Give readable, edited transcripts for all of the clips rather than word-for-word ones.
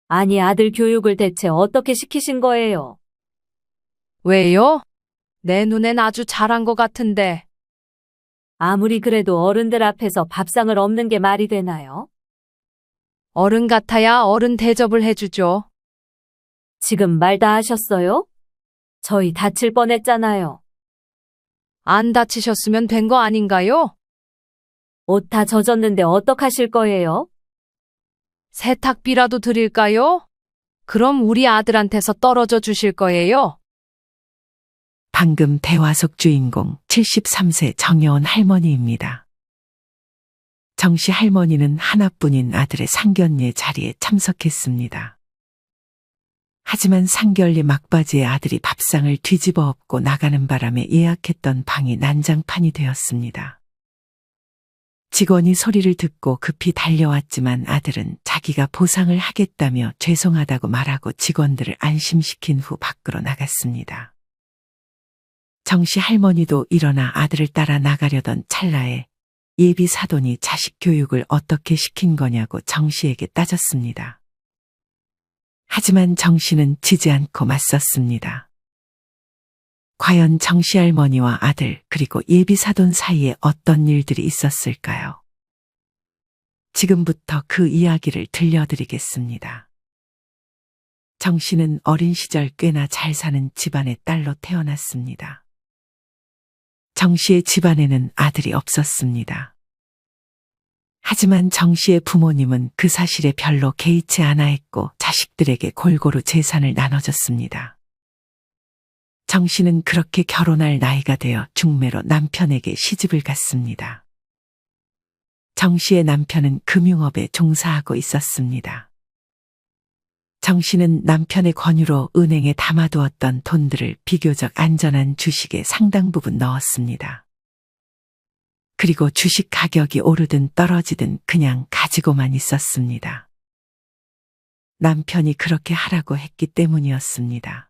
아니, 아들 교육을 대체 어떻게 시키신 거예요? 왜요? 내 눈엔 아주 잘한 것 같은데. 아무리 그래도 어른들 앞에서 밥상을 엎는 게 말이 되나요? 어른 같아야 어른 대접을 해주죠. 지금 말 다 하셨어요? 저희 다칠 뻔했잖아요. 안 다치셨으면 된 거 아닌가요? 옷 다 젖었는데 어떡하실 거예요? 세탁비라도 드릴까요? 그럼 우리 아들한테서 떨어져 주실 거예요? 방금 대화 속 주인공 73세 정여원 할머니입니다. 정씨 할머니는 하나뿐인 아들의 상견례 자리에 참석했습니다. 하지만 상견례 막바지에 아들이 밥상을 뒤집어 엎고 나가는 바람에 예약했던 방이 난장판이 되었습니다. 직원이 소리를 듣고 급히 달려왔지만 아들은 자기가 보상을 하겠다며 죄송하다고 말하고 직원들을 안심시킨 후 밖으로 나갔습니다. 정씨 할머니도 일어나 아들을 따라 나가려던 찰나에 예비 사돈이 자식 교육을 어떻게 시킨 거냐고 정씨에게 따졌습니다. 하지만 정씨는 지지 않고 맞섰습니다. 과연 정씨 할머니와 아들 그리고 예비 사돈 사이에 어떤 일들이 있었을까요? 지금부터 그 이야기를 들려드리겠습니다. 정씨는 어린 시절 꽤나 잘 사는 집안의 딸로 태어났습니다. 정씨의 집안에는 아들이 없었습니다. 하지만 정씨의 부모님은 그 사실에 별로 개의치 않아 했고 자식들에게 골고루 재산을 나눠줬습니다. 정씨는 그렇게 결혼할 나이가 되어 중매로 남편에게 시집을 갔습니다. 정씨의 남편은 금융업에 종사하고 있었습니다. 정씨는 남편의 권유로 은행에 담아두었던 돈들을 비교적 안전한 주식에 상당 부분 넣었습니다. 그리고 주식 가격이 오르든 떨어지든 그냥 가지고만 있었습니다. 남편이 그렇게 하라고 했기 때문이었습니다.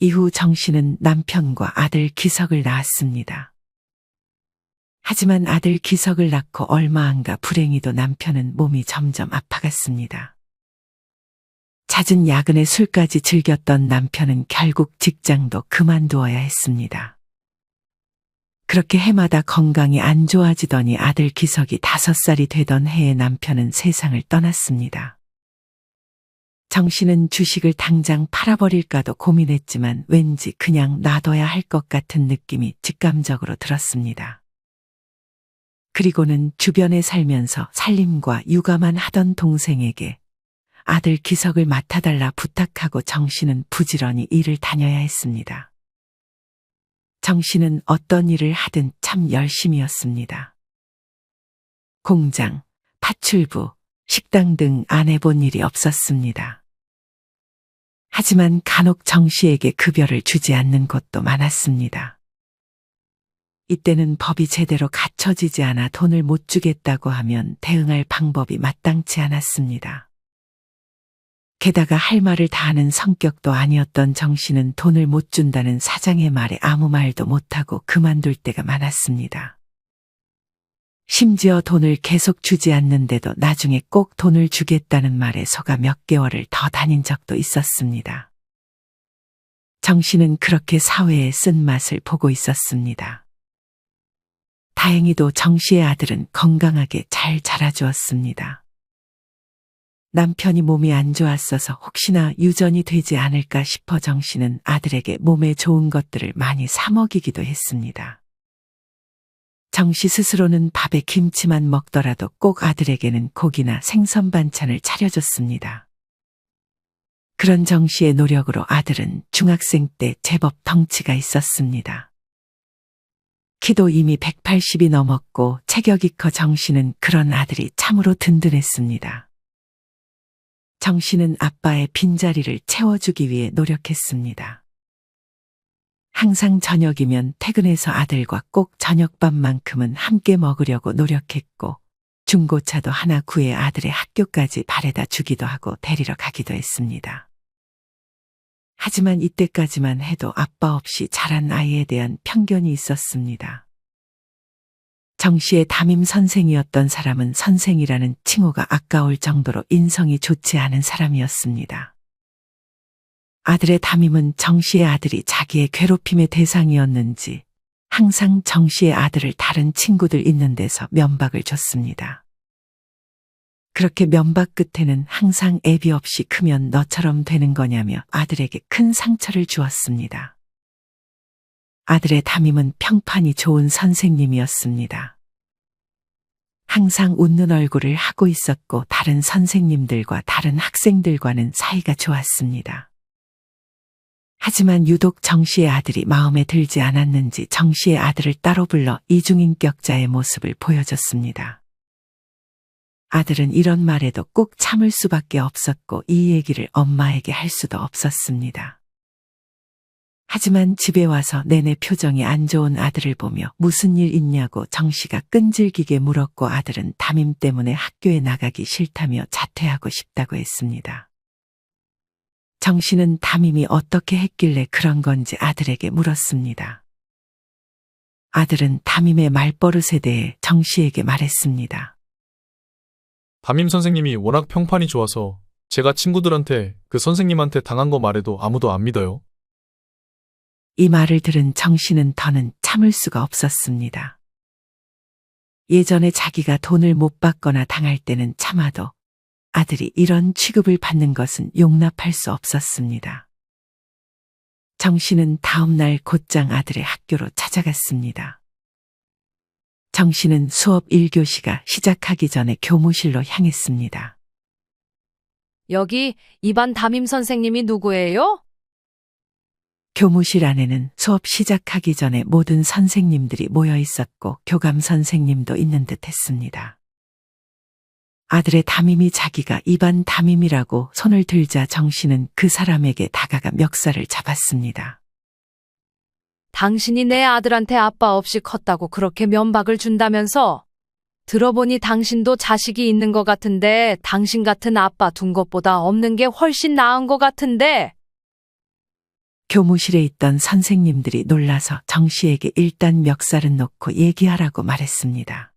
이후 정씨는 남편과 아들 기석을 낳았습니다. 하지만 아들 기석을 낳고 얼마 안가 불행히도 남편은 몸이 점점 아파갔습니다. 잦은 야근에 술까지 즐겼던 남편은 결국 직장도 그만두어야 했습니다. 그렇게 해마다 건강이 안 좋아지더니 아들 기석이 5살이 되던 해에 남편은 세상을 떠났습니다. 정씨는 주식을 당장 팔아버릴까도 고민했지만 왠지 그냥 놔둬야 할 것 같은 느낌이 직감적으로 들었습니다. 그리고는 주변에 살면서 살림과 육아만 하던 동생에게 아들 기석을 맡아달라 부탁하고 정씨는 부지런히 일을 다녀야 했습니다. 정씨는 어떤 일을 하든 참 열심이었습니다. 공장, 파출부, 식당 등 안 해본 일이 없었습니다. 하지만 간혹 정씨에게 급여를 주지 않는 곳도 많았습니다. 이때는 법이 제대로 갖춰지지 않아 돈을 못 주겠다고 하면 대응할 방법이 마땅치 않았습니다. 게다가 할 말을 다 하는 성격도 아니었던 정씨는 돈을 못 준다는 사장의 말에 아무 말도 못하고 그만둘 때가 많았습니다. 심지어 돈을 계속 주지 않는데도 나중에 꼭 돈을 주겠다는 말에 속아 몇 개월을 더 다닌 적도 있었습니다. 정씨는 그렇게 사회의 쓴맛을 보고 있었습니다. 다행히도 정씨의 아들은 건강하게 잘 자라주었습니다. 남편이 몸이 안 좋았어서 혹시나 유전이 되지 않을까 싶어 정씨는 아들에게 몸에 좋은 것들을 많이 사 먹이기도 했습니다. 정씨 스스로는 밥에 김치만 먹더라도 꼭 아들에게는 고기나 생선 반찬을 차려줬습니다. 그런 정씨의 노력으로 아들은 중학생 때 제법 덩치가 있었습니다. 키도 이미 180이 넘었고 체격이 커 정씨는 그런 아들이 참으로 든든했습니다. 정씨는 아빠의 빈자리를 채워주기 위해 노력했습니다. 항상 저녁이면 퇴근해서 아들과 꼭 저녁밥만큼은 함께 먹으려고 노력했고 중고차도 하나 구해 아들의 학교까지 바래다 주기도 하고 데리러 가기도 했습니다. 하지만 이때까지만 해도 아빠 없이 자란 아이에 대한 편견이 있었습니다. 정 씨의 담임 선생이었던 사람은 선생이라는 칭호가 아까울 정도로 인성이 좋지 않은 사람이었습니다. 아들의 담임은 정 씨의 아들이 자기의 괴롭힘의 대상이었는지 항상 정 씨의 아들을 다른 친구들 있는 데서 면박을 줬습니다. 그렇게 면박 끝에는 항상 애비 없이 크면 너처럼 되는 거냐며 아들에게 큰 상처를 주었습니다. 아들의 담임은 평판이 좋은 선생님이었습니다. 항상 웃는 얼굴을 하고 있었고 다른 선생님들과 다른 학생들과는 사이가 좋았습니다. 하지만 유독 정 씨의 아들이 마음에 들지 않았는지 정 씨의 아들을 따로 불러 이중인격자의 모습을 보여줬습니다. 아들은 이런 말에도 꼭 참을 수밖에 없었고 이 얘기를 엄마에게 할 수도 없었습니다. 하지만 집에 와서 내내 표정이 안 좋은 아들을 보며 무슨 일 있냐고 정 씨가 끈질기게 물었고 아들은 담임 때문에 학교에 나가기 싫다며 자퇴하고 싶다고 했습니다. 정 씨는 담임이 어떻게 했길래 그런 건지 아들에게 물었습니다. 아들은 담임의 말버릇에 대해 정 씨에게 말했습니다. 담임 선생님이 워낙 평판이 좋아서 제가 친구들한테 그 선생님한테 당한 거 말해도 아무도 안 믿어요. 이 말을 들은 정 씨는 더는 참을 수가 없었습니다. 예전에 자기가 돈을 못 받거나 당할 때는 참아도 아들이 이런 취급을 받는 것은 용납할 수 없었습니다. 정 씨는 다음 날 곧장 아들의 학교로 찾아갔습니다. 정 씨는 수업 1교시가 시작하기 전에 교무실로 향했습니다. 여기 이반 담임 선생님이 누구예요? 교무실 안에는 수업 시작하기 전에 모든 선생님들이 모여 있었고 교감 선생님도 있는 듯 했습니다. 아들의 담임이 자기가 이반 담임이라고 손을 들자 정 씨는 그 사람에게 다가가 멱살을 잡았습니다. 당신이 내 아들한테 아빠 없이 컸다고 그렇게 면박을 준다면서? 들어보니 당신도 자식이 있는 것 같은데 당신 같은 아빠 둔 것보다 없는 게 훨씬 나은 것 같은데. 교무실에 있던 선생님들이 놀라서 정 씨에게 일단 멱살은 놓고 얘기하라고 말했습니다.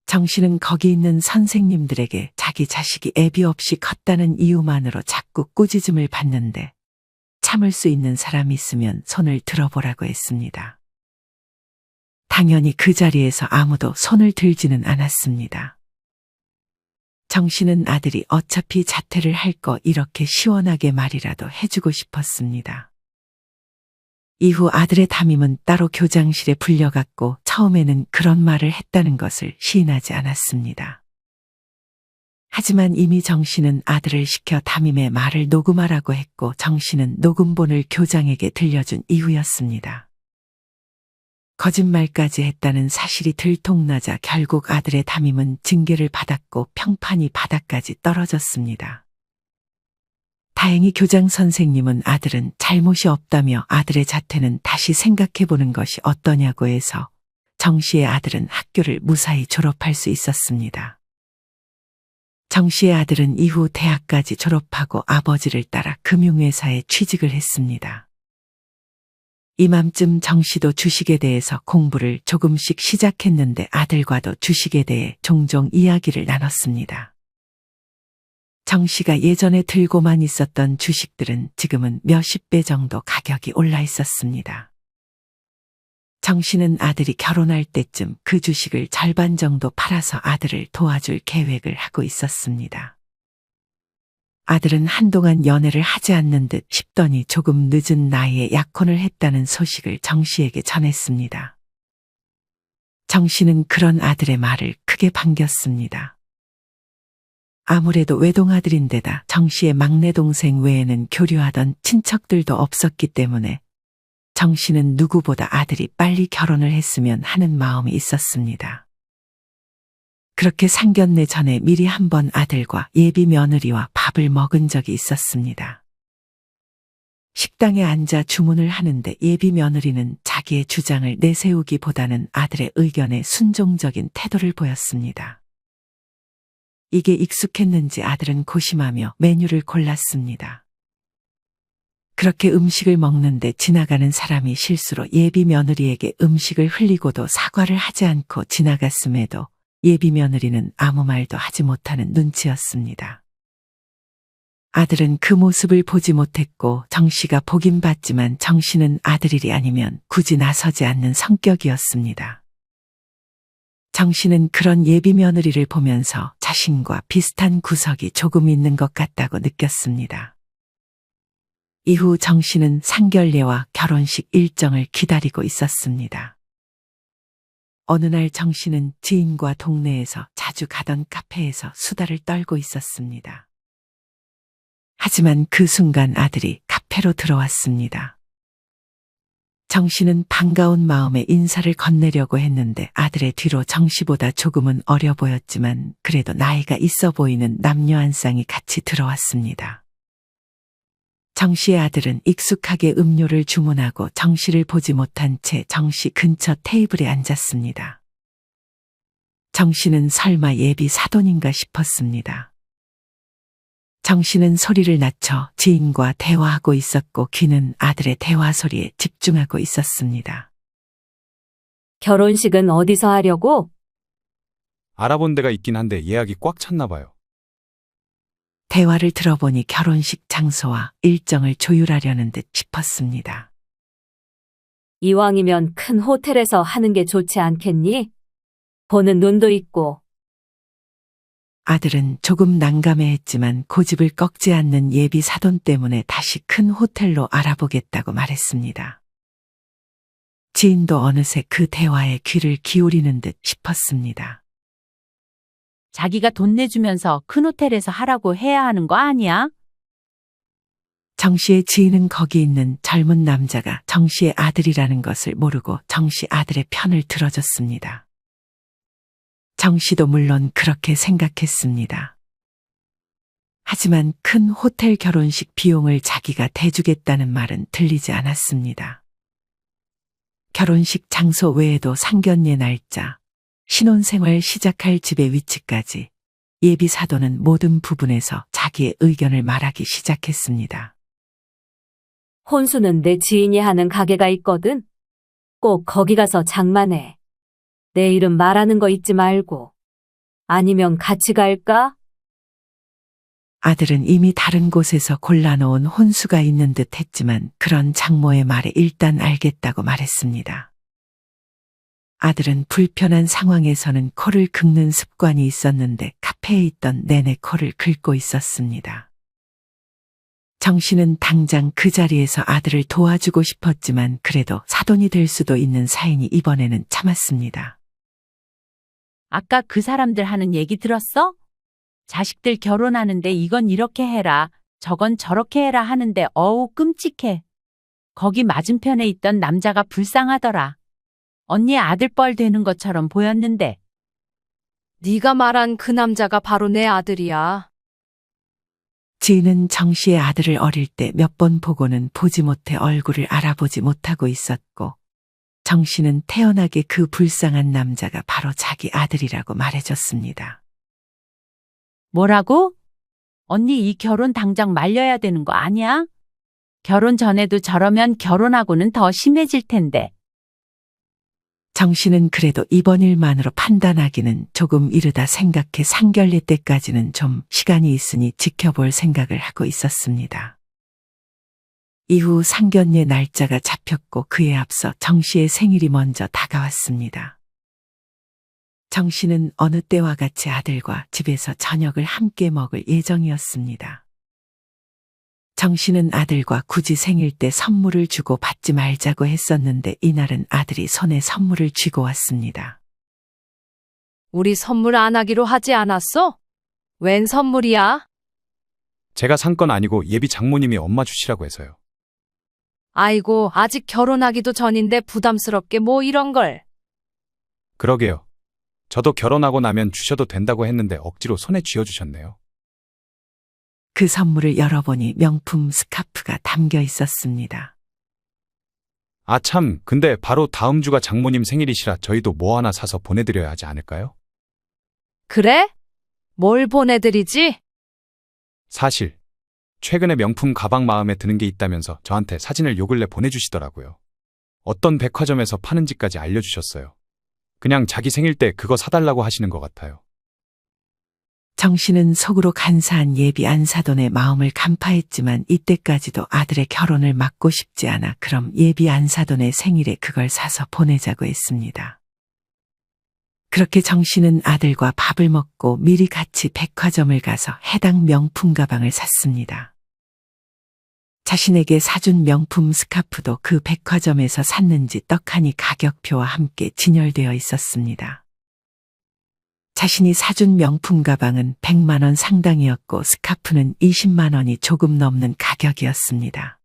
정 씨는 거기 있는 선생님들에게 자기 자식이 애비 없이 컸다는 이유만으로 자꾸 꾸짖음을 받는데 참을 수 있는 사람이 있으면 손을 들어보라고 했습니다. 당연히 그 자리에서 아무도 손을 들지는 않았습니다. 정 씨는 아들이 어차피 자퇴를 할 거 이렇게 시원하게 말이라도 해주고 싶었습니다. 이후 아들의 담임은 따로 교장실에 불려갔고 처음에는 그런 말을 했다는 것을 시인하지 않았습니다. 하지만 이미 정 씨는 아들을 시켜 담임의 말을 녹음하라고 했고 정 씨는 녹음본을 교장에게 들려준 이후였습니다. 거짓말까지 했다는 사실이 들통나자 결국 아들의 담임은 징계를 받았고 평판이 바닥까지 떨어졌습니다. 다행히 교장 선생님은 아들은 잘못이 없다며 아들의 자퇴는 다시 생각해보는 것이 어떠냐고 해서 정 씨의 아들은 학교를 무사히 졸업할 수 있었습니다. 정 씨의 아들은 이후 대학까지 졸업하고 아버지를 따라 금융회사에 취직을 했습니다. 이맘쯤 정 씨도 주식에 대해서 공부를 조금씩 시작했는데 아들과도 주식에 대해 종종 이야기를 나눴습니다. 정 씨가 예전에 들고만 있었던 주식들은 지금은 몇십 배 정도 가격이 올라 있었습니다. 정 씨는 아들이 결혼할 때쯤 그 주식을 절반 정도 팔아서 아들을 도와줄 계획을 하고 있었습니다. 아들은 한동안 연애를 하지 않는 듯 싶더니 조금 늦은 나이에 약혼을 했다는 소식을 정 씨에게 전했습니다. 정 씨는 그런 아들의 말을 크게 반겼습니다. 아무래도 외동아들인데다 정 씨의 막내 동생 외에는 교류하던 친척들도 없었기 때문에 정 씨는 누구보다 아들이 빨리 결혼을 했으면 하는 마음이 있었습니다. 그렇게 상견례 전에 미리 한번 아들과 예비 며느리와 밥을 먹은 적이 있었습니다. 식당에 앉아 주문을 하는데 예비 며느리는 자기의 주장을 내세우기보다는 아들의 의견에 순종적인 태도를 보였습니다. 이게 익숙했는지 아들은 고심하며 메뉴를 골랐습니다. 그렇게 음식을 먹는데 지나가는 사람이 실수로 예비 며느리에게 음식을 흘리고도 사과를 하지 않고 지나갔음에도 예비 며느리는 아무 말도 하지 못하는 눈치였습니다. 아들은 그 모습을 보지 못했고 정 씨가 보긴 봤지만 정 씨는 아들 일이 아니면 굳이 나서지 않는 성격이었습니다. 정 씨는 그런 예비 며느리를 보면서 자신과 비슷한 구석이 조금 있는 것 같다고 느꼈습니다. 이후 정 씨는 상견례와 결혼식 일정을 기다리고 있었습니다. 어느 날 정 씨는 지인과 동네에서 자주 가던 카페에서 수다를 떨고 있었습니다. 하지만 그 순간 아들이 카페로 들어왔습니다. 정 씨는 반가운 마음에 인사를 건네려고 했는데 아들의 뒤로 정 씨보다 조금은 어려 보였지만 그래도 나이가 있어 보이는 남녀 한 쌍이 같이 들어왔습니다. 정 씨의 아들은 익숙하게 음료를 주문하고 정 씨를 보지 못한 채 정 씨 근처 테이블에 앉았습니다. 정 씨는 설마 예비 사돈인가 싶었습니다. 정 씨는 소리를 낮춰 지인과 대화하고 있었고 귀는 아들의 대화 소리에 집중하고 있었습니다. 결혼식은 어디서 하려고? 알아본 데가 있긴 한데 예약이 꽉 찼나 봐요. 대화를 들어보니 결혼식 장소와 일정을 조율하려는 듯 싶었습니다. 이왕이면 큰 호텔에서 하는 게 좋지 않겠니? 보는 눈도 있고. 아들은 조금 난감해했지만 고집을 꺾지 않는 예비 사돈 때문에 다시 큰 호텔로 알아보겠다고 말했습니다. 지인도 어느새 그 대화에 귀를 기울이는 듯 싶었습니다. 자기가 돈 내주면서 큰 호텔에서 하라고 해야 하는 거 아니야? 정 씨의 지인은 거기 있는 젊은 남자가 정 씨의 아들이라는 것을 모르고 정 씨 아들의 편을 들어줬습니다. 정 씨도 물론 그렇게 생각했습니다. 하지만 큰 호텔 결혼식 비용을 자기가 대주겠다는 말은 들리지 않았습니다. 결혼식 장소 외에도 상견례 날짜, 신혼생활 시작할 집의 위치까지 예비 사돈은 모든 부분에서 자기의 의견을 말하기 시작했습니다. 혼수는 내 지인이 하는 가게가 있거든. 꼭 거기 가서 장만해. 내 이름 말하는 거 잊지 말고. 아니면 같이 갈까? 아들은 이미 다른 곳에서 골라놓은 혼수가 있는 듯 했지만 그런 장모의 말에 일단 알겠다고 말했습니다. 아들은 불편한 상황에서는 코를 긁는 습관이 있었는데 카페에 있던 내내 코를 긁고 있었습니다. 정 씨는 당장 그 자리에서 아들을 도와주고 싶었지만 그래도 사돈이 될 수도 있는 사이니 이번에는 참았습니다. 아까 그 사람들 하는 얘기 들었어? 자식들 결혼하는데 이건 이렇게 해라, 저건 저렇게 해라 하는데 어우 끔찍해. 거기 맞은편에 있던 남자가 불쌍하더라. 언니 아들 뻘 되는 것처럼 보였는데. 네가 말한 그 남자가 바로 내 아들이야. 지인은 정 씨의 아들을 어릴 때 몇 번 보고는 보지 못해 얼굴을 알아보지 못하고 있었고 정 씨는 태연하게 그 불쌍한 남자가 바로 자기 아들이라고 말해줬습니다. 뭐라고? 언니 이 결혼 당장 말려야 되는 거 아니야? 결혼 전에도 저러면 결혼하고는 더 심해질 텐데. 정 씨는 그래도 이번 일만으로 판단하기는 조금 이르다 생각해 상견례 때까지는 좀 시간이 있으니 지켜볼 생각을 하고 있었습니다. 이후 상견례 날짜가 잡혔고 그에 앞서 정 씨의 생일이 먼저 다가왔습니다. 정 씨는 어느 때와 같이 아들과 집에서 저녁을 함께 먹을 예정이었습니다. 정 씨는 아들과 굳이 생일 때 선물을 주고 받지 말자고 했었는데 이날은 아들이 손에 선물을 쥐고 왔습니다. 우리 선물 안 하기로 하지 않았어? 웬 선물이야? 제가 산 건 아니고 예비 장모님이 엄마 주시라고 해서요. 아이고, 아직 결혼하기도 전인데 부담스럽게 뭐 이런 걸. 그러게요. 저도 결혼하고 나면 주셔도 된다고 했는데 억지로 손에 쥐어주셨네요. 그 선물을 열어보니 명품 스카프가 담겨 있었습니다. 아 참, 근데 바로 다음 주가 장모님 생일이시라 저희도 뭐 하나 사서 보내드려야 하지 않을까요? 그래? 뭘 보내드리지? 사실 최근에 명품 가방 마음에 드는 게 있다면서 저한테 사진을 요 근래 보내주시더라고요. 어떤 백화점에서 파는지까지 알려주셨어요. 그냥 자기 생일 때 그거 사달라고 하시는 것 같아요. 정 씨는 속으로 간사한 예비 안사돈의 마음을 간파했지만 이때까지도 아들의 결혼을 막고 싶지 않아 그럼 예비 안사돈의 생일에 그걸 사서 보내자고 했습니다. 그렇게 정 씨는 아들과 밥을 먹고 미리 같이 백화점을 가서 해당 명품 가방을 샀습니다. 자신에게 사준 명품 스카프도 그 백화점에서 샀는지 떡하니 가격표와 함께 진열되어 있었습니다. 자신이 사준 명품 가방은 100만 원 상당이었고 스카프는 20만 원이 조금 넘는 가격이었습니다.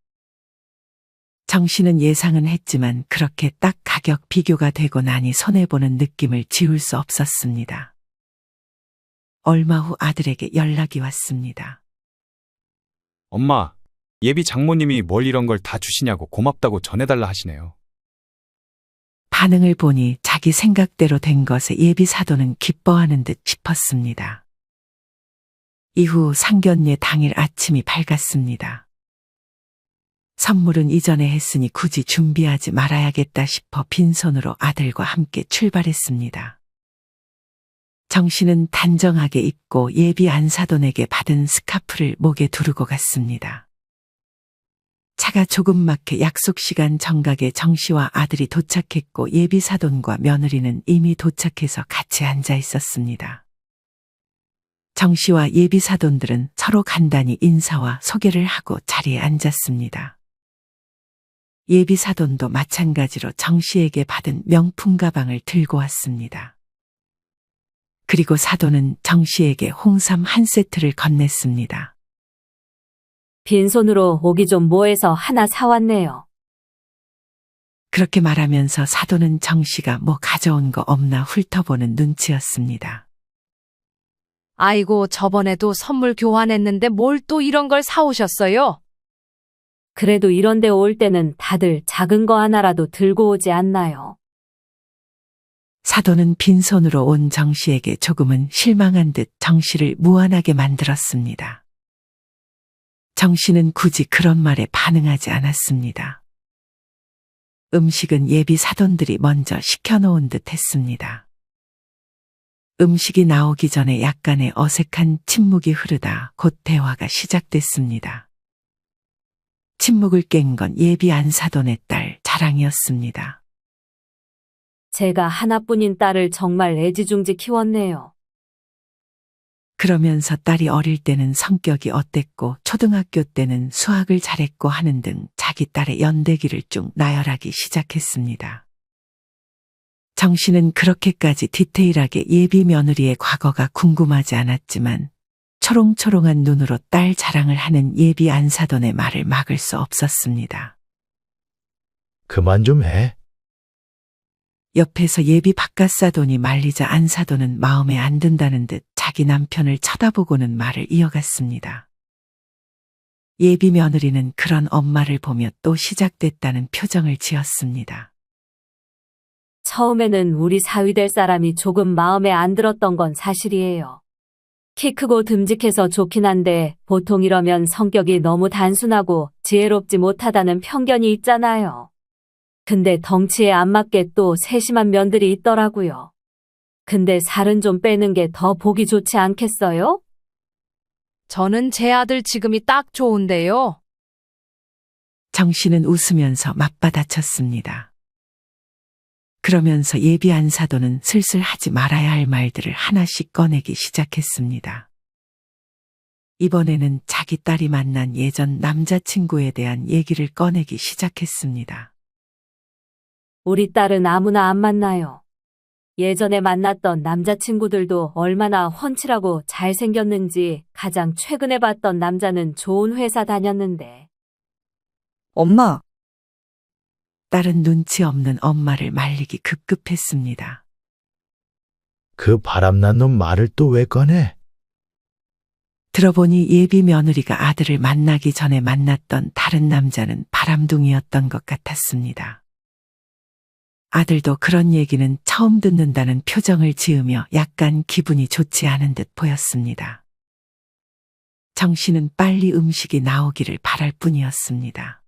정 씨는 예상은 했지만 그렇게 딱 가격 비교가 되고 나니 손해보는 느낌을 지울 수 없었습니다. 얼마 후 아들에게 연락이 왔습니다. 엄마, 예비 장모님이 뭘 이런 걸 다 주시냐고 고맙다고 전해달라 하시네요. 반응을 보니 자기 생각대로 된 것에 예비 사돈은 기뻐하는 듯 싶었습니다. 이후 상견례 당일 아침이 밝았습니다. 선물은 이전에 했으니 굳이 준비하지 말아야겠다 싶어 빈손으로 아들과 함께 출발했습니다. 정 씨는 단정하게 입고 예비 안사돈에게 받은 스카프를 목에 두르고 갔습니다. 차가 조금 막혀 약속 시간 정각에 정 씨와 아들이 도착했고 예비 사돈과 며느리는 이미 도착해서 같이 앉아 있었습니다. 정 씨와 예비 사돈들은 서로 간단히 인사와 소개를 하고 자리에 앉았습니다. 예비 사돈도 마찬가지로 정 씨에게 받은 명품 가방을 들고 왔습니다. 그리고 사돈은 정 씨에게 홍삼 한 세트를 건넸습니다. 빈손으로 오기 좀 뭐해서 하나 사왔네요. 그렇게 말하면서 사돈은 정 씨가 뭐 가져온 거 없나 훑어보는 눈치였습니다. 아이고, 저번에도 선물 교환했는데 뭘 또 이런 걸 사오셨어요? 그래도 이런 데 올 때는 다들 작은 거 하나라도 들고 오지 않나요? 사돈은 빈손으로 온 정 씨에게 조금은 실망한 듯 정 씨를 무안하게 만들었습니다. 정 씨는 굳이 그런 말에 반응하지 않았습니다. 음식은 예비 사돈들이 먼저 시켜놓은 듯 했습니다. 음식이 나오기 전에 약간의 어색한 침묵이 흐르다 곧 대화가 시작됐습니다. 침묵을 깬 건 예비 안사돈의 딸 자랑이었습니다. 제가 하나뿐인 딸을 정말 애지중지 키웠네요. 그러면서 딸이 어릴 때는 성격이 어땠고 초등학교 때는 수학을 잘했고 하는 등 자기 딸의 연대기를 쭉 나열하기 시작했습니다. 정 씨는 그렇게까지 디테일하게 예비 며느리의 과거가 궁금하지 않았지만 초롱초롱한 눈으로 딸 자랑을 하는 예비 안사돈의 말을 막을 수 없었습니다. 그만 좀 해. 옆에서 예비 바깥사돈이 말리자 안사돈은 마음에 안 든다는 듯 자기 남편을 쳐다보고는 말을 이어갔습니다. 예비 며느리는 그런 엄마를 보며 또 시작됐다는 표정을 지었습니다. 처음에는 우리 사위 될 사람이 조금 마음에 안 들었던 건 사실이에요. 키 크고 듬직해서 좋긴 한데 보통 이러면 성격이 너무 단순하고 지혜롭지 못하다는 편견이 있잖아요. 근데 덩치에 안 맞게 또 세심한 면들이 있더라고요. 근데 살은 좀 빼는 게 더 보기 좋지 않겠어요? 저는 제 아들 지금이 딱 좋은데요. 정 씨는 웃으면서 맞받아쳤습니다. 그러면서 예비 안사돈은 슬슬 하지 말아야 할 말들을 하나씩 꺼내기 시작했습니다. 이번에는 자기 딸이 만난 예전 남자친구에 대한 얘기를 꺼내기 시작했습니다. 우리 딸은 아무나 안 만나요. 예전에 만났던 남자친구들도 얼마나 훤칠하고 잘생겼는지 가장 최근에 봤던 남자는 좋은 회사 다녔는데. 엄마, 딸은 눈치 없는 엄마를 말리기 급급했습니다. 그 바람난 놈 말을 또 왜 꺼내? 들어보니 예비 며느리가 아들을 만나기 전에 만났던 다른 남자는 바람둥이였던 것 같았습니다. 아들도 그런 얘기는 처음 듣는다는 표정을 지으며 약간 기분이 좋지 않은 듯 보였습니다. 정 씨는 빨리 음식이 나오기를 바랄 뿐이었습니다.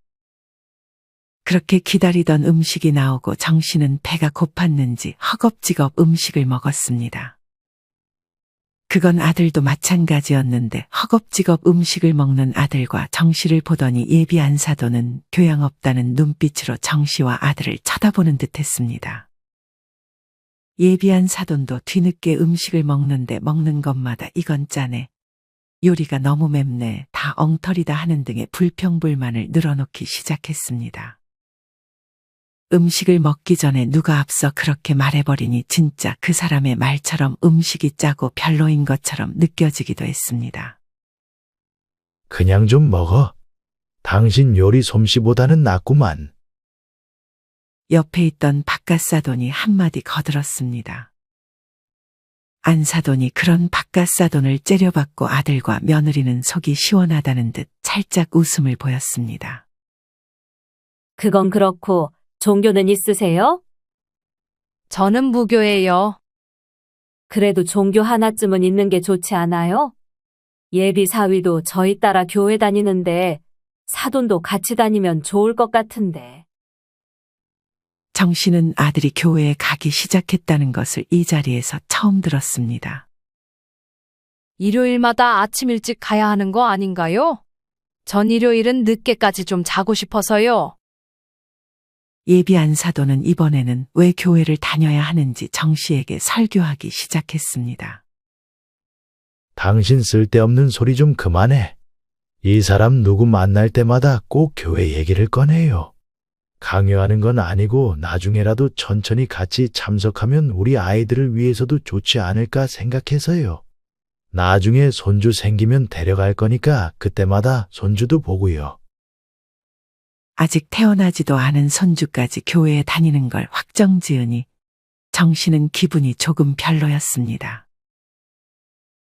그렇게 기다리던 음식이 나오고 정 씨는 배가 고팠는지 허겁지겁 음식을 먹었습니다. 그건 아들도 마찬가지였는데 허겁지겁 음식을 먹는 아들과 정 씨를 보더니 예비 안사도는 교양 없다는 눈빛으로 정 씨와 아들을 쳐다보는 듯했습니다. 예비 안사돈도 뒤늦게 음식을 먹는데 먹는 것마다 이건 짜네, 요리가 너무 맵네, 다 엉터리다 하는 등의 불평불만을 늘어놓기 시작했습니다. 음식을 먹기 전에 누가 앞서 그렇게 말해버리니 진짜 그 사람의 말처럼 음식이 짜고 별로인 것처럼 느껴지기도 했습니다. 그냥 좀 먹어. 당신 요리 솜씨보다는 낫구만. 옆에 있던 바깥사돈이 한마디 거들었습니다. 안사돈이 그런 바깥사돈을 째려받고 아들과 며느리는 속이 시원하다는 듯 살짝 웃음을 보였습니다. 그건 그렇고 종교는 있으세요? 저는 무교예요. 그래도 종교 하나쯤은 있는 게 좋지 않아요? 예비 사위도 저희 따라 교회 다니는데 사돈도 같이 다니면 좋을 것 같은데. 정 씨는 아들이 교회에 가기 시작했다는 것을 이 자리에서 처음 들었습니다. 일요일마다 아침 일찍 가야 하는 거 아닌가요? 전 일요일은 늦게까지 좀 자고 싶어서요. 예비 안사도는 이번에는 왜 교회를 다녀야 하는지 정 씨에게 설교하기 시작했습니다. 당신 쓸데없는 소리 좀 그만해. 이 사람 누구 만날 때마다 꼭 교회 얘기를 꺼내요. 강요하는 건 아니고 나중에라도 천천히 같이 참석하면 우리 아이들을 위해서도 좋지 않을까 생각해서요. 나중에 손주 생기면 데려갈 거니까 그때마다 손주도 보고요. 아직 태어나지도 않은 손주까지 교회에 다니는 걸 확정지으니 정 씨는 기분이 조금 별로였습니다.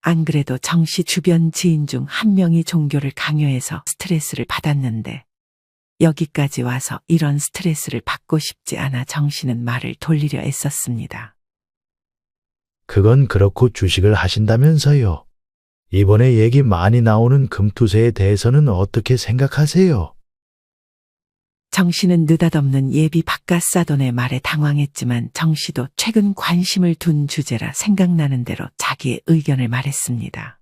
안 그래도 정 씨 주변 지인 중 한 명이 종교를 강요해서 스트레스를 받았는데 여기까지 와서 이런 스트레스를 받고 싶지 않아 정 씨는 말을 돌리려 애썼습니다. 그건 그렇고 주식을 하신다면서요. 이번에 얘기 많이 나오는 금투세에 대해서는 어떻게 생각하세요? 정 씨는 느닷없는 예비 바깥사돈의 말에 당황했지만 정 씨도 최근 관심을 둔 주제라 생각나는 대로 자기의 의견을 말했습니다.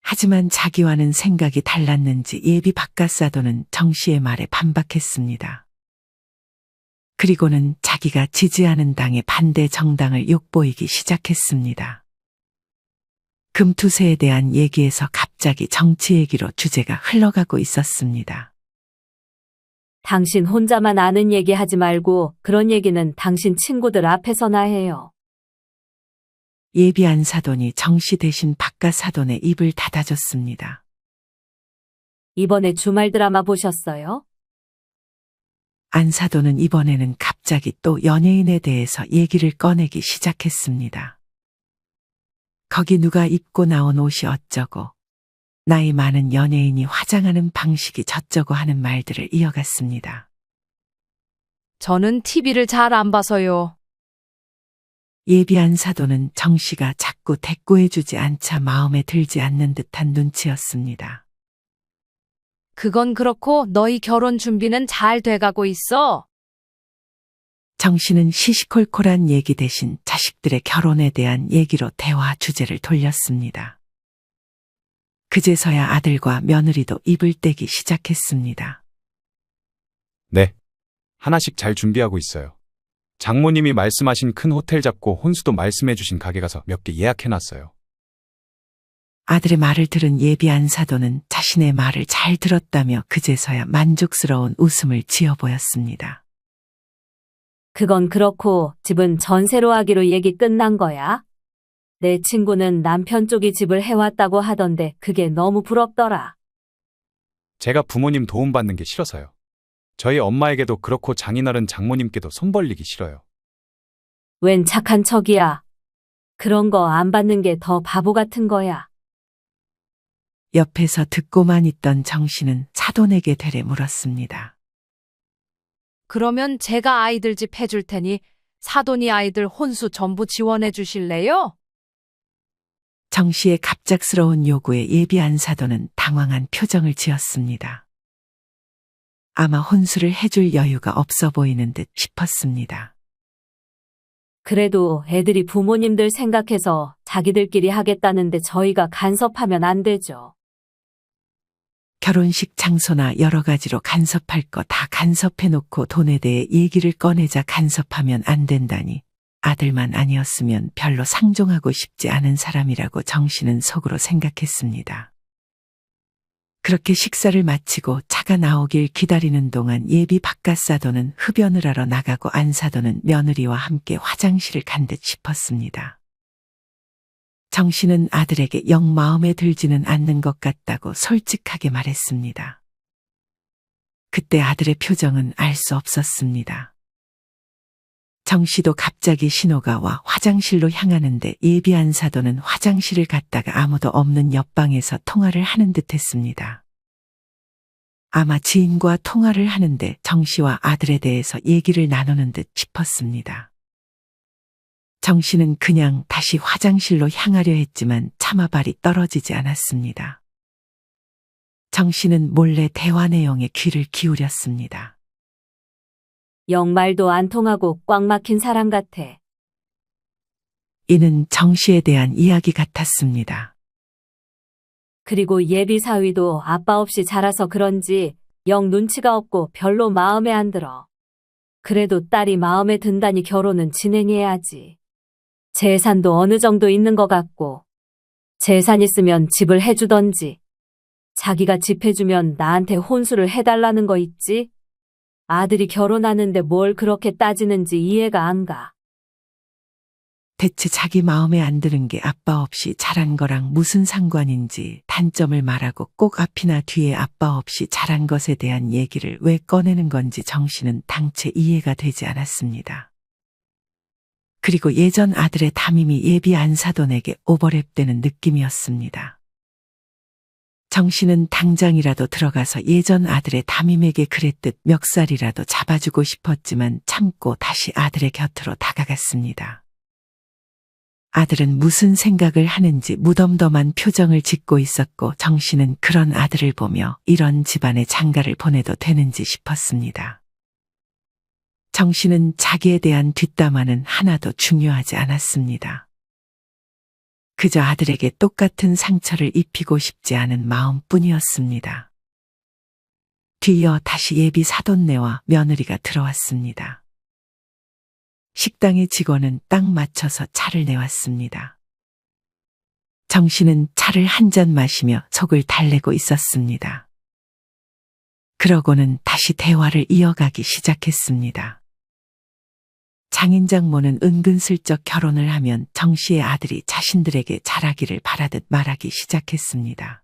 하지만 자기와는 생각이 달랐는지 예비 바깥사돈은 정 씨의 말에 반박했습니다. 그리고는 자기가 지지하는 당의 반대 정당을 욕보이기 시작했습니다. 금투세에 대한 얘기에서 갑자기 정치 얘기로 주제가 흘러가고 있었습니다. 당신 혼자만 아는 얘기 하지 말고 그런 얘기는 당신 친구들 앞에서나 해요. 예비 안사돈이 정 씨 대신 바깥사돈의 입을 닫아줬습니다. 이번에 주말 드라마 보셨어요? 안사돈은 이번에는 갑자기 또 연예인에 대해서 얘기를 꺼내기 시작했습니다. 거기 누가 입고 나온 옷이 어쩌고, 나이 많은 연예인이 화장하는 방식이 저쩌고 하는 말들을 이어갔습니다. 저는 TV를 잘 안 봐서요. 예비 안사돈은 정 씨가 자꾸 대꾸해주지 않자 마음에 들지 않는 듯한 눈치였습니다. 그건 그렇고 너희 결혼 준비는 잘 돼가고 있어. 정 씨는 시시콜콜한 얘기 대신 자식들의 결혼에 대한 얘기로 대화 주제를 돌렸습니다. 그제서야 아들과 며느리도 입을 떼기 시작했습니다. 네. 하나씩 잘 준비하고 있어요. 장모님이 말씀하신 큰 호텔 잡고 혼수도 말씀해주신 가게 가서 몇 개 예약해놨어요. 아들의 말을 들은 예비 안사돈은 자신의 말을 잘 들었다며 그제서야 만족스러운 웃음을 지어 보였습니다. 그건 그렇고 집은 전세로 하기로 얘기 끝난 거야? 내 친구는 남편 쪽이 집을 해왔다고 하던데 그게 너무 부럽더라. 제가 부모님 도움받는 게 싫어서요. 저희 엄마에게도 그렇고 장인어른 장모님께도 손 벌리기 싫어요. 웬 착한 척이야. 그런 거 안 받는 게 더 바보 같은 거야. 옆에서 듣고만 있던 정 씨는 사돈에게 되레 물었습니다. 그러면 제가 아이들 집 해줄 테니 사돈이 아이들 혼수 전부 지원해 주실래요? 정 씨의 갑작스러운 요구에 예비 안사돈은 당황한 표정을 지었습니다. 아마 혼수를 해줄 여유가 없어 보이는 듯 싶었습니다. 그래도 애들이 부모님들 생각해서 자기들끼리 하겠다는데 저희가 간섭하면 안 되죠. 결혼식 장소나 여러 가지로 간섭할 거 다 간섭해놓고 돈에 대해 얘기를 꺼내자 간섭하면 안 된다니. 아들만 아니었으면 별로 상종하고 싶지 않은 사람이라고 정 씨는 속으로 생각했습니다. 그렇게 식사를 마치고 차가 나오길 기다리는 동안 예비 바깥사돈은 흡연을 하러 나가고 안사돈은 며느리와 함께 화장실을 간 듯 싶었습니다. 정 씨는 아들에게 영 마음에 들지는 않는 것 같다고 솔직하게 말했습니다. 그때 아들의 표정은 알 수 없었습니다. 정 씨도 갑자기 신호가 와 화장실로 향하는데 예비 안사돈은 화장실을 갔다가 아무도 없는 옆방에서 통화를 하는 듯 했습니다. 아마 지인과 통화를 하는데 정 씨와 아들에 대해서 얘기를 나누는 듯 싶었습니다. 정 씨는 그냥 다시 화장실로 향하려 했지만 차마 발이 떨어지지 않았습니다. 정 씨는 몰래 대화 내용에 귀를 기울였습니다. 영 말도 안 통하고 꽉 막힌 사람 같아. 이는 정 씨에 대한 이야기 같았습니다. 그리고 예비 사위도 아빠 없이 자라서 그런지 영 눈치가 없고 별로 마음에 안 들어. 그래도 딸이 마음에 든다니 결혼은 진행해야지. 재산도 어느 정도 있는 것 같고. 재산 있으면 집을 해주던지. 자기가 집 해주면 나한테 혼수를 해달라는 거 있지? 아들이 결혼하는데 뭘 그렇게 따지는지 이해가 안 가. 대체 자기 마음에 안 드는 게 아빠 없이 자란 거랑 무슨 상관인지 단점을 말하고 꼭 앞이나 뒤에 아빠 없이 자란 것에 대한 얘기를 왜 꺼내는 건지 정 씨는 당최 이해가 되지 않았습니다. 그리고 예전 아들의 담임이 예비 안사돈에게 오버랩되는 느낌이었습니다. 정 씨는 당장이라도 들어가서 예전 아들의 담임에게 그랬듯 멱살이라도 잡아주고 싶었지만 참고 다시 아들의 곁으로 다가갔습니다. 아들은 무슨 생각을 하는지 무덤덤한 표정을 짓고 있었고 정 씨는 그런 아들을 보며 이런 집안에 장가를 보내도 되는지 싶었습니다. 정 씨는 자기에 대한 뒷담화는 하나도 중요하지 않았습니다. 그저 아들에게 똑같은 상처를 입히고 싶지 않은 마음뿐이었습니다. 뒤이어 다시 예비 사돈네와 며느리가 들어왔습니다. 식당의 직원은 딱 맞춰서 차를 내왔습니다. 정 씨는 차를 한 잔 마시며 속을 달래고 있었습니다. 그러고는 다시 대화를 이어가기 시작했습니다. 장인장모는 은근슬쩍 결혼을 하면 정 씨의 아들이 자신들에게 잘하기를 바라듯 말하기 시작했습니다.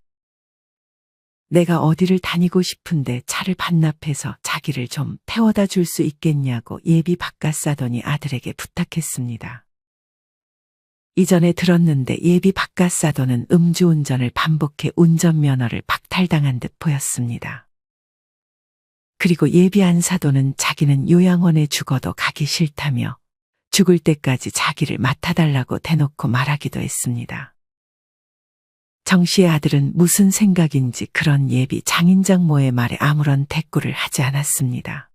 내가 어디를 다니고 싶은데 차를 반납해서 자기를 좀 태워다 줄 수 있겠냐고 예비 바깥사돈이 아들에게 부탁했습니다. 이전에 들었는데 예비 바깥사돈은 음주운전을 반복해 운전면허를 박탈당한 듯 보였습니다. 그리고 예비 안사돈은 자기는 요양원에 죽어도 가기 싫다며 죽을 때까지 자기를 맡아달라고 대놓고 말하기도 했습니다. 정 씨의 아들은 무슨 생각인지 그런 예비 장인장모의 말에 아무런 대꾸를 하지 않았습니다.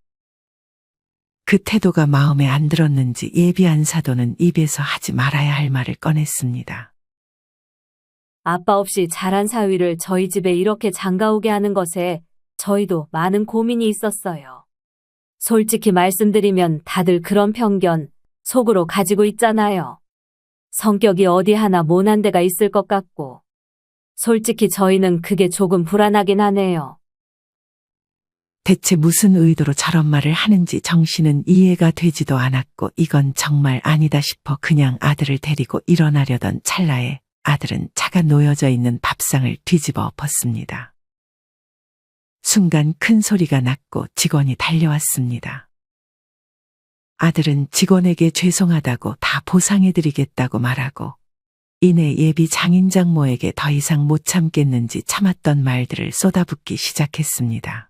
그 태도가 마음에 안 들었는지 예비 안사돈은 입에서 하지 말아야 할 말을 꺼냈습니다. 아빠 없이 자란 사위를 저희 집에 이렇게 장가오게 하는 것에 저희도 많은 고민이 있었어요. 솔직히 말씀드리면 다들 그런 편견 속으로 가지고 있잖아요. 성격이 어디 하나 모난 데가 있을 것 같고. 솔직히 저희는 그게 조금 불안하긴 하네요. 대체 무슨 의도로 저런 말을 하는지 정 씨는 이해가 되지도 않았고 이건 정말 아니다 싶어 그냥 아들을 데리고 일어나려던 찰나에 아들은 차가 놓여져 있는 밥상을 뒤집어 엎었습니다. 순간 큰 소리가 났고 직원이 달려왔습니다. 아들은 직원에게 죄송하다고 다 보상해드리겠다고 말하고 이내 예비 장인장모에게 더 이상 못 참겠는지 참았던 말들을 쏟아붓기 시작했습니다.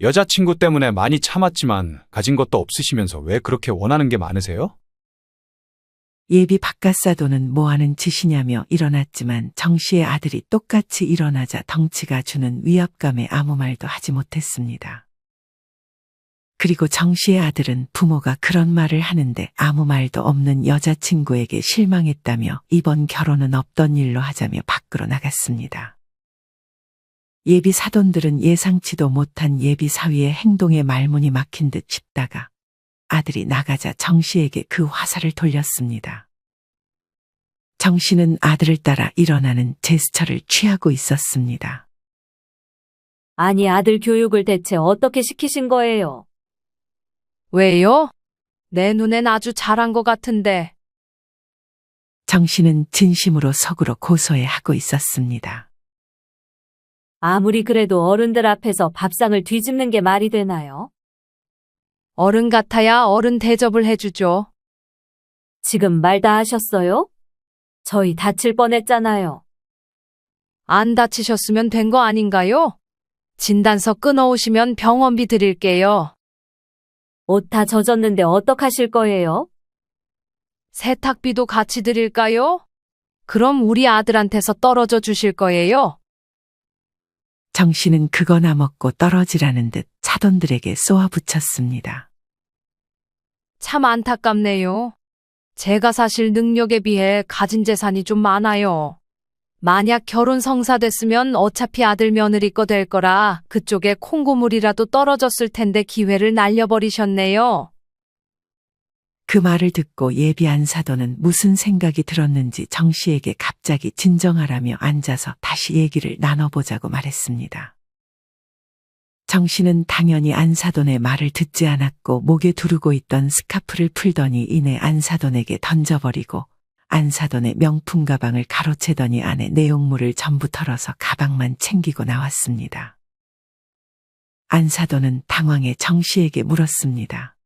여자친구 때문에 많이 참았지만 가진 것도 없으시면서 왜 그렇게 원하는 게 많으세요? 예비 바깥사도는 뭐하는 짓이냐며 일어났지만 정 씨의 아들이 똑같이 일어나자 덩치가 주는 위압감에 아무 말도 하지 못했습니다. 그리고 정 씨의 아들은 부모가 그런 말을 하는데 아무 말도 없는 여자친구에게 실망했다며 이번 결혼은 없던 일로 하자며 밖으로 나갔습니다. 예비 사돈들은 예상치도 못한 예비 사위의 행동에 말문이 막힌 듯 싶다가 아들이 나가자 정 씨에게 그 화살을 돌렸습니다. 정 씨는 아들을 따라 일어나는 제스처를 취하고 있었습니다. 아니, 아들 교육을 대체 어떻게 시키신 거예요? 왜요? 내 눈엔 아주 잘한 것 같은데. 정 씨는 진심으로 속으로 고소해 하고 있었습니다. 아무리 그래도 어른들 앞에서 밥상을 뒤집는 게 말이 되나요? 어른 같아야 어른 대접을 해주죠. 지금 말 다 하셨어요? 저희 다칠 뻔했잖아요. 안 다치셨으면 된 거 아닌가요? 진단서 끊어오시면 병원비 드릴게요. 옷 다 젖었는데 어떡하실 거예요? 세탁비도 같이 드릴까요? 그럼 우리 아들한테서 떨어져 주실 거예요? 정 씨는 그거나 먹고 떨어지라는 듯 사돈들에게 쏘아붙였습니다. 참 안타깝네요. 제가 사실 능력에 비해 가진 재산이 좀 많아요. 만약 결혼 성사됐으면 어차피 아들 며느리 거 될 거라 그쪽에 콩고물이라도 떨어졌을 텐데 기회를 날려버리셨네요. 그 말을 듣고 예비 안사돈은 무슨 생각이 들었는지 정 씨에게 갑자기 진정하라며 앉아서 다시 얘기를 나눠보자고 말했습니다. 정 씨는 당연히 안사돈의 말을 듣지 않았고 목에 두르고 있던 스카프를 풀더니 이내 안사돈에게 던져버리고 안사돈의 명품 가방을 가로채더니 안에 내용물을 전부 털어서 가방만 챙기고 나왔습니다. 안사돈은 당황해 정 씨에게 물었습니다.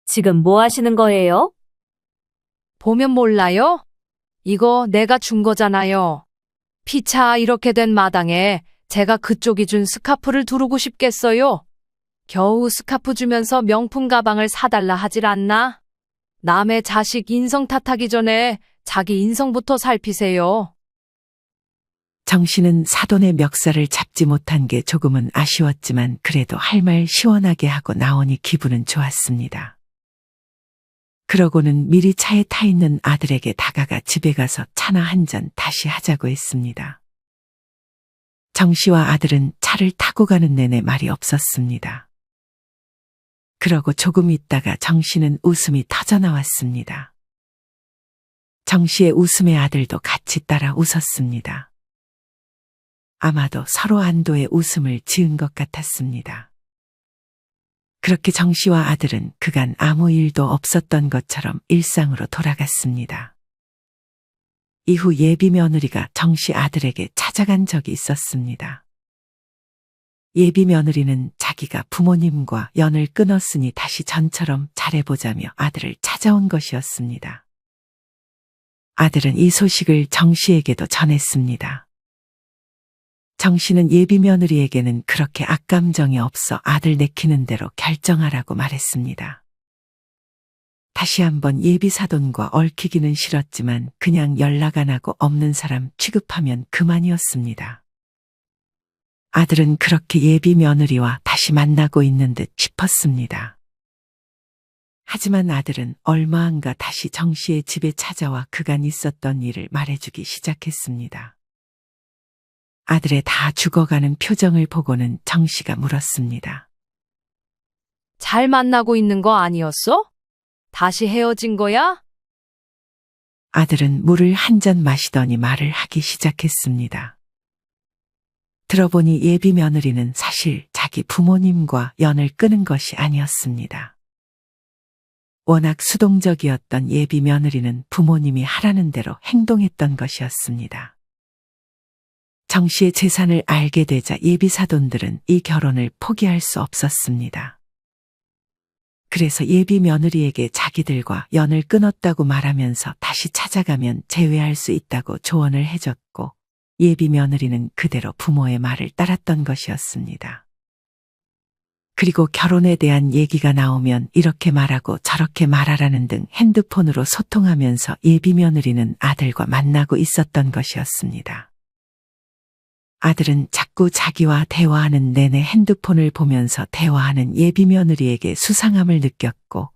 지금 뭐 하시는 거예요? 보면 몰라요? 이거 내가 준 거잖아요. 피차 이렇게 된 마당에 제가 그쪽이 준 스카프를 두르고 싶겠어요? 겨우 스카프 주면서 명품 가방을 사달라 하질 않나? 남의 자식 인성 탓하기 전에 자기 인성부터 살피세요. 정 씨는 사돈의 멱살을 잡지 못한 게 조금은 아쉬웠지만 그래도 할 말 시원하게 하고 나오니 기분은 좋았습니다. 그러고는 미리 차에 타 있는 아들에게 다가가 집에 가서 차나 한 잔 다시 하자고 했습니다. 정 씨와 아들은 차를 타고 가는 내내 말이 없었습니다. 그러고 조금 있다가 정 씨는 웃음이 터져 나왔습니다. 정 씨의 웃음에 아들도 같이 따라 웃었습니다. 아마도 서로 안도의 웃음을 지은 것 같았습니다. 그렇게 정 씨와 아들은 그간 아무 일도 없었던 것처럼 일상으로 돌아갔습니다. 이후 예비 며느리가 정 씨 아들에게 찾아간 적이 있었습니다. 예비 며느리는 자기가 부모님과 연을 끊었으니 다시 전처럼 잘해보자며 아들을 찾아온 것이었습니다. 아들은 이 소식을 정 씨에게도 전했습니다. 정 씨는 예비 며느리에게는 그렇게 악감정이 없어 아들 내키는 대로 결정하라고 말했습니다. 다시 한번 예비 사돈과 얽히기는 싫었지만 그냥 연락 안 하고 없는 사람 취급하면 그만이었습니다. 아들은 그렇게 예비 며느리와 다시 만나고 있는 듯 싶었습니다. 하지만 아들은 얼마 안가 다시 정 씨의 집에 찾아와 그간 있었던 일을 말해주기 시작했습니다. 아들의 다 죽어가는 표정을 보고는 정 씨가 물었습니다. 잘 만나고 있는 거 아니었어? 다시 헤어진 거야? 아들은 물을 한 잔 마시더니 말을 하기 시작했습니다. 들어보니 예비 며느리는 사실 자기 부모님과 연을 끊은 것이 아니었습니다. 워낙 수동적이었던 예비 며느리는 부모님이 하라는 대로 행동했던 것이었습니다. 정 씨의 재산을 알게 되자 예비 사돈들은 이 결혼을 포기할 수 없었습니다. 그래서 예비 며느리에게 자기들과 연을 끊었다고 말하면서 다시 찾아가면 재회할 수 있다고 조언을 해줬고 예비 며느리는 그대로 부모의 말을 따랐던 것이었습니다. 그리고 결혼에 대한 얘기가 나오면 이렇게 말하고 저렇게 말하라는 등 핸드폰으로 소통하면서 예비 며느리는 아들과 만나고 있었던 것이었습니다. 아들은 자꾸 자기와 대화하는 내내 핸드폰을 보면서 대화하는 예비 며느리에게 수상함을 느꼈고,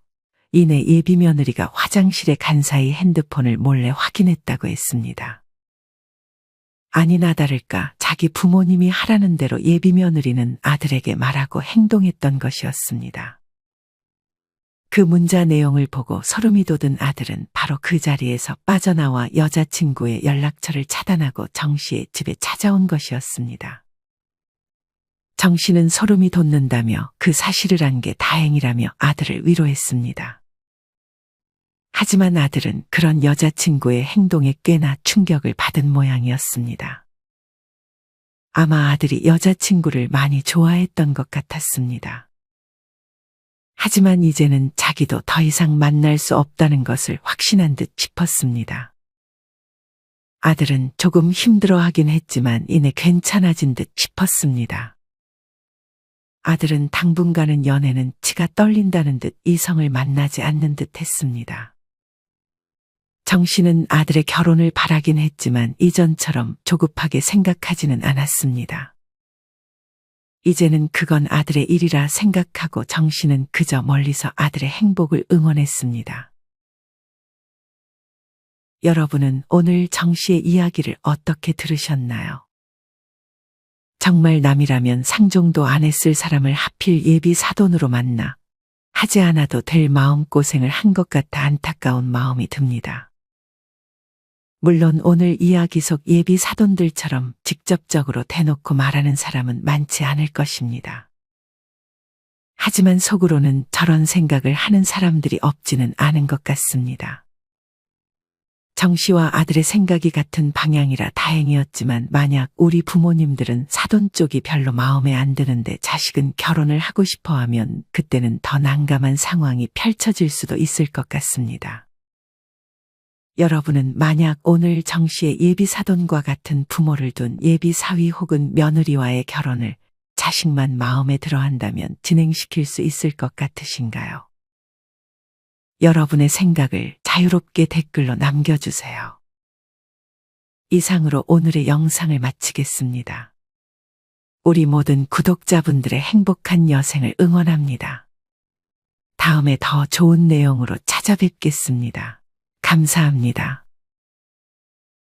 이내 예비 며느리가 화장실에 간 사이 핸드폰을 몰래 확인했다고 했습니다. 아니나 다를까 자기 부모님이 하라는 대로 예비 며느리는 아들에게 말하고 행동했던 것이었습니다. 그 문자 내용을 보고 소름이 돋은 아들은 바로 그 자리에서 빠져나와 여자친구의 연락처를 차단하고 정 씨의 집에 찾아온 것이었습니다. 정 씨는 소름이 돋는다며 그 사실을 안 게 다행이라며 아들을 위로했습니다. 하지만 아들은 그런 여자친구의 행동에 꽤나 충격을 받은 모양이었습니다. 아마 아들이 여자친구를 많이 좋아했던 것 같았습니다. 하지만 이제는 자기도 더 이상 만날 수 없다는 것을 확신한 듯 싶었습니다. 아들은 조금 힘들어하긴 했지만 이내 괜찮아진 듯 싶었습니다. 아들은 당분간은 연애는 치가 떨린다는 듯 이성을 만나지 않는 듯 했습니다. 정 씨는 아들의 결혼을 바라긴 했지만 이전처럼 조급하게 생각하지는 않았습니다. 이제는 그건 아들의 일이라 생각하고 정 씨는 그저 멀리서 아들의 행복을 응원했습니다. 여러분은 오늘 정 씨의 이야기를 어떻게 들으셨나요? 정말 남이라면 상종도 안 했을 사람을 하필 예비 사돈으로 만나 하지 않아도 될 마음고생을 한 것 같아 안타까운 마음이 듭니다. 물론 오늘 이야기 속 예비 사돈들처럼 직접적으로 대놓고 말하는 사람은 많지 않을 것입니다. 하지만 속으로는 저런 생각을 하는 사람들이 없지는 않은 것 같습니다. 정 씨와 아들의 생각이 같은 방향이라 다행이었지만 만약 우리 부모님들은 사돈 쪽이 별로 마음에 안 드는데 자식은 결혼을 하고 싶어 하면 그때는 더 난감한 상황이 펼쳐질 수도 있을 것 같습니다. 여러분은 만약 오늘 정 씨의 예비 사돈과 같은 부모를 둔 예비 사위 혹은 며느리와의 결혼을 자식만 마음에 들어 한다면 진행시킬 수 있을 것 같으신가요? 여러분의 생각을 자유롭게 댓글로 남겨주세요. 이상으로 오늘의 영상을 마치겠습니다. 우리 모든 구독자분들의 행복한 여생을 응원합니다. 다음에 더 좋은 내용으로 찾아뵙겠습니다. 감사합니다.